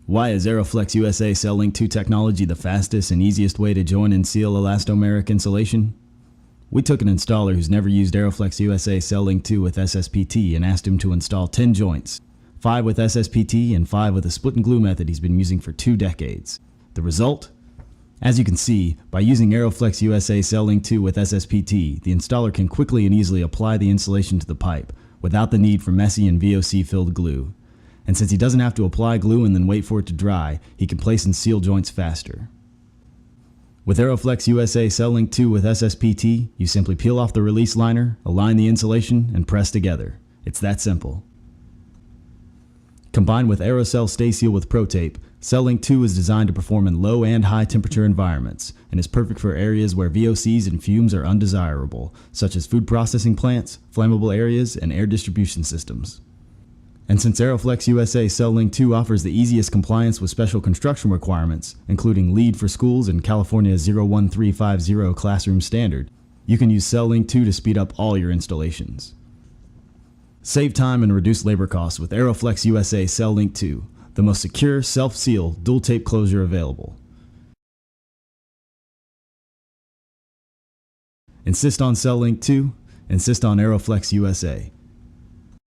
Why is Aeroflex USA Cel-Link II technology the fastest and easiest way to join and seal elastomeric insulation? We took an installer who's never used Aeroflex USA Cel-Link II with SSPT and asked him to install 10 joints, 5 with SSPT and 5 with a split and glue method he's been using for 2 decades. The result? As you can see, by using Aeroflex USA Cel-Link II with SSPT, the installer can quickly and easily apply the insulation to the pipe without the need for messy and VOC-filled glue. And since he doesn't have to apply glue and then wait for it to dry, he can place and seal joints faster. With Aeroflex USA Cel-Link II with SSPT, you simply peel off the release liner, align the insulation, and press together. It's that simple. Combined with Aerocel Stay Seal with Pro Tape, Cel-Link II is designed to perform in low and high temperature environments and is perfect for areas where VOCs and fumes are undesirable, such as food processing plants, flammable areas, and air distribution systems. And since Aeroflex USA Cel-Link II offers the easiest compliance with special construction requirements, including LEED for schools and California 01350 classroom standard, you can use Cel-Link II to speed up all your installations. Save time and reduce labor costs with Aeroflex USA Cel-Link II, the most secure self-seal dual tape closure available. Insist on Cel-Link II, insist on Aeroflex USA.